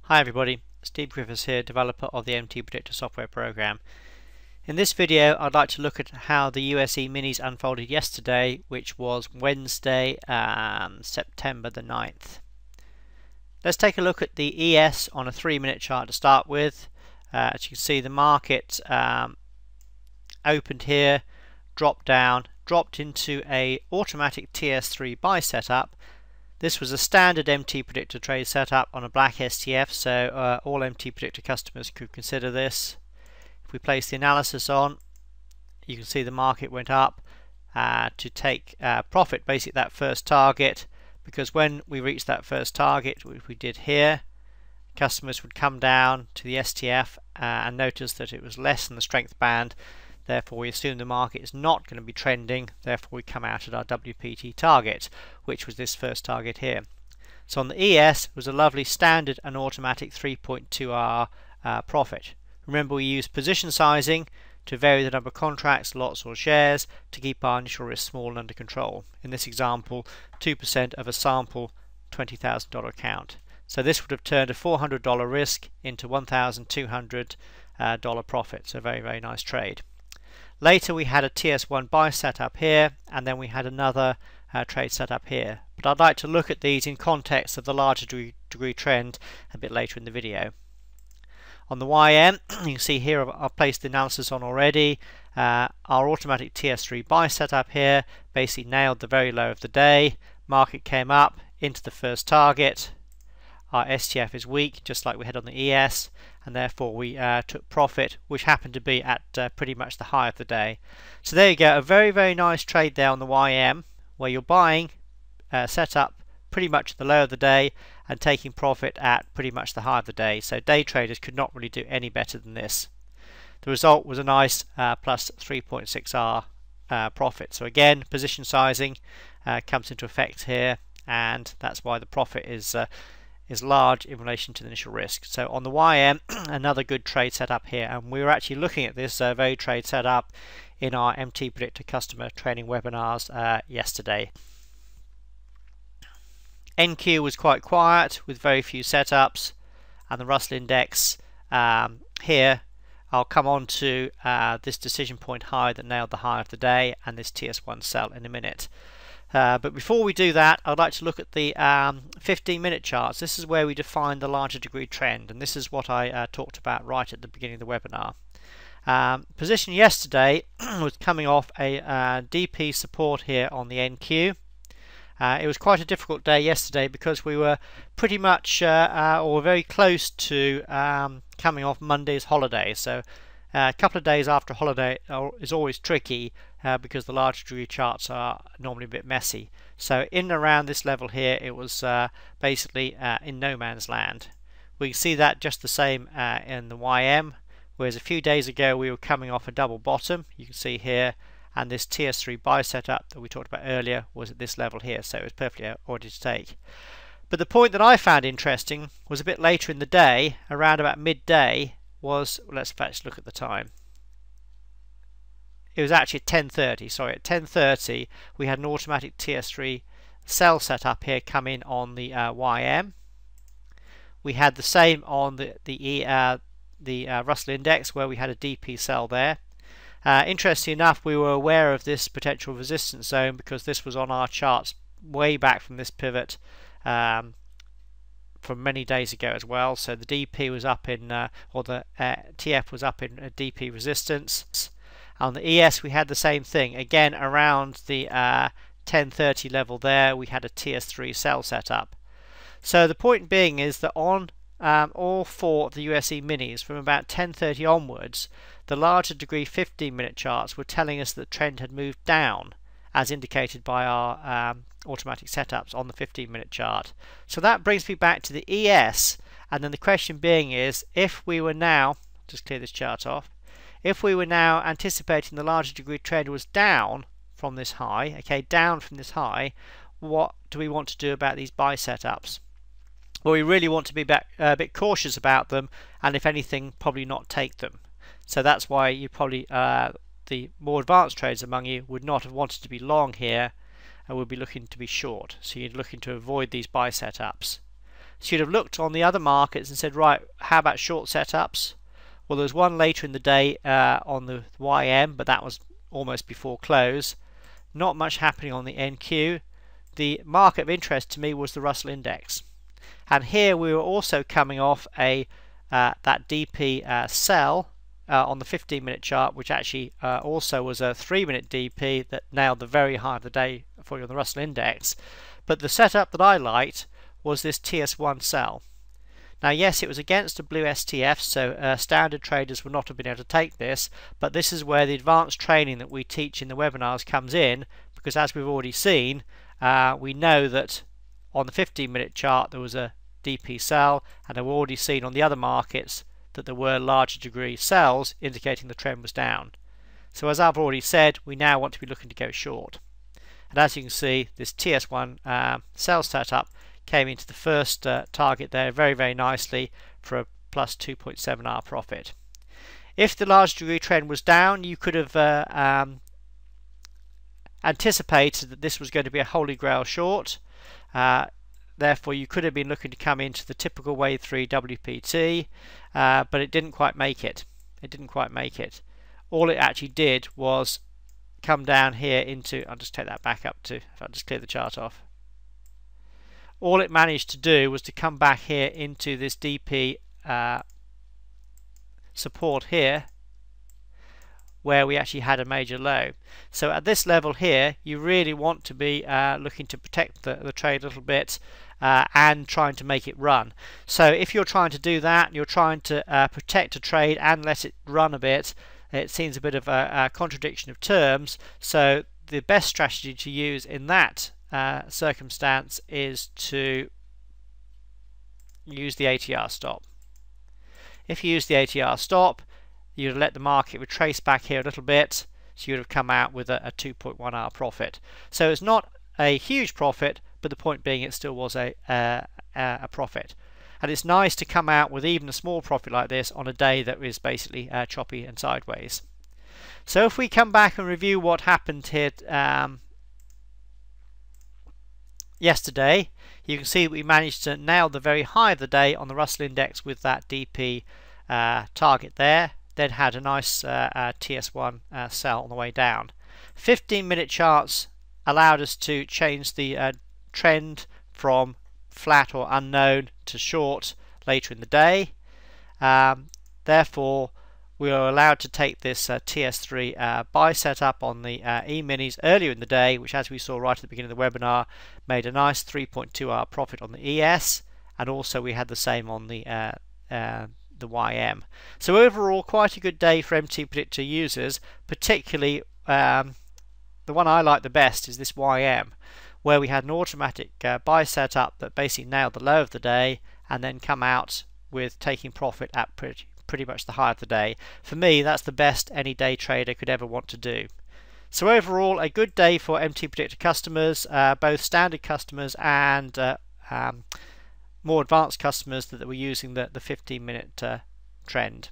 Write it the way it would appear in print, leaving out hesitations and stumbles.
Hi everybody, Steve Griffiths here, developer of the MTPredictor software program. In this video I'd like to look at how the USE minis unfolded yesterday, which was Wednesday, September the 9th. Let's take a look at the ES on a 3-minute chart to start with. As you can see, the market opened here, dropped down, dropped into a automatic TS3 buy setup. This was a standard MTPredictor trade setup on a black STF, so all MTPredictor customers could consider this. If we place the analysis on, you can see the market went up to take profit, basically that first target, because when we reached that first target, which we did here, customers would come down to the STF and notice that it was less than the strength band. Therefore we assume the market is not going to be trending, therefore we come out at our WPT target, which was this first target here. So on the ES it was a lovely standard and automatic 3.2 hour profit. Remember, we use position sizing to vary the number of contracts, lots or shares to keep our initial risk small and under control. In this example, 2% of a sample $20,000 account. So this would have turned a $400 risk into $1,200 profit. So very, very nice trade. Later we had a TS1 buy setup here, and then we had another trade setup here. But I'd like to look at these in context of the larger degree trend a bit later in the video. On the YM, you can see here I've placed the analysis on already. Our automatic TS3 buy setup here basically nailed the very low of the day. Market came up into the first target. Our STF is weak, just like we had on the ES, and therefore we took profit, which happened to be at pretty much the high of the day. So there you go, a very, very nice trade there on the YM, where you're buying set up pretty much at the low of the day and taking profit at pretty much the high of the day. So day traders could not really do any better than this. The result was a nice plus 3.6 hour profit. So again, position sizing comes into effect here, and that's why the profit is large in relation to the initial risk. So on the YM, another good trade setup here, and we were actually looking at this very trade setup in our MTPredictor customer training webinars yesterday. NQ was quite quiet with very few setups, and the Russell Index here, I'll come on to this decision point high that nailed the high of the day and this TS1 sell in a minute. But before we do that, I'd like to look at the 15-minute charts. This is where we define the larger degree trend, and this is what I talked about right at the beginning of the webinar. Position yesterday was coming off a DP support here on the NQ. It was quite a difficult day yesterday because we were pretty much or very close to coming off Monday's holiday. So a couple of days after holiday is always tricky because the larger degree charts are normally a bit messy. So in and around this level here, it was basically in no man's land. We can see that just the same in the YM, whereas a few days ago we were coming off a double bottom, you can see here, and this TS3 buy setup that we talked about earlier was at this level here, so it was perfectly ordered to take. But the point that I found interesting was a bit later in the day, around about midday, was, let's first look at the time. It was actually at 10:30. Sorry, at 10:30 we had an automatic TS3 sell setup here come in on the YM. We had the same on the Russell Index, where we had a DP sell there. Interestingly enough, we were aware of this potential resistance zone because this was on our charts way back from this pivot from many days ago as well. So the DP was up in, or the TF was up in DP resistance. On the ES we had the same thing. Again, around the 10:30 level there, we had a TS3 sell setup. So the point being is that on all four of the USE minis, from about 10:30 onwards, the larger degree 15-minute charts were telling us that the trend had moved down, as indicated by our automatic setups on the 15-minute chart. So that brings me back to the ES, and then the question being is, if we were now, just clear this chart off, if we were now anticipating the larger degree trend was down from this high, okay, down from this high, what do we want to do about these buy setups? Well, we really want to be a bit cautious about them, and if anything, probably not take them. So that's why you probably, the more advanced traders among you would not have wanted to be long here and would be looking to be short. So you're looking to avoid these buy setups. So you'd have looked on the other markets and said, right, how about short setups? Well, there was one later in the day on the YM, but that was almost before close. Not much happening on the NQ. The market of interest to me was the Russell Index. And here we were also coming off a that DP sell on the 15-minute chart, which actually also was a 3-minute DP that nailed the very high of the day for you on the Russell Index. But the setup that I liked was this TS1 sell. Now, yes, it was against a blue STF, so standard traders would not have been able to take this, but this is where the advanced training that we teach in the webinars comes in, because as we've already seen, we know that on the 15-minute chart there was a DP sell, and we've already seen on the other markets that there were larger degree sells indicating the trend was down. So as I've already said, we now want to be looking to go short. And as you can see, this TS1 sell setup came into the first target there very, very nicely for a plus 2.7R profit. If the large degree trend was down, you could have anticipated that this was going to be a holy grail short. Therefore, you could have been looking to come into the typical wave 3 WPT, but it didn't quite make it. It didn't quite make it. All it actually did was come down here into, I'll just take that back up to, if I just clear the chart off. All it managed to do was to come back here into this DP support here, where we actually had a major low. So at this level here, you really want to be looking to protect the trade a little bit and trying to make it run. So if you're trying to do that, you're trying to protect a trade and let it run a bit, it seems a bit of a contradiction of terms. So the best strategy to use in that circumstance is to use the ATR stop. If you use the ATR stop, you'd let the market retrace back here a little bit, so you'd have come out with a 2.1R profit. So it's not a huge profit, but the point being it still was a profit. And it's nice to come out with even a small profit like this on a day that is basically choppy and sideways. So if we come back and review what happened here yesterday, you can see that we managed to nail the very high of the day on the Russell Index with that DP target there. Then had a nice TS1 sell on the way down. 15-minute charts allowed us to change the trend from flat or unknown to short later in the day. Therefore, we were allowed to take this TS3 buy setup on the E-minis earlier in the day, which, as we saw right at the beginning of the webinar, made a nice 3.2R profit on the ES, and also we had the same on the YM. So overall, quite a good day for MTPredictor users, particularly the one I like the best is this YM, where we had an automatic buy setup that basically nailed the low of the day and then come out with taking profit at pretty much the high of the day. For me, that's the best any day trader could ever want to do. So overall, a good day for MTPredictor customers, both standard customers and more advanced customers that were using the 15-minute trend.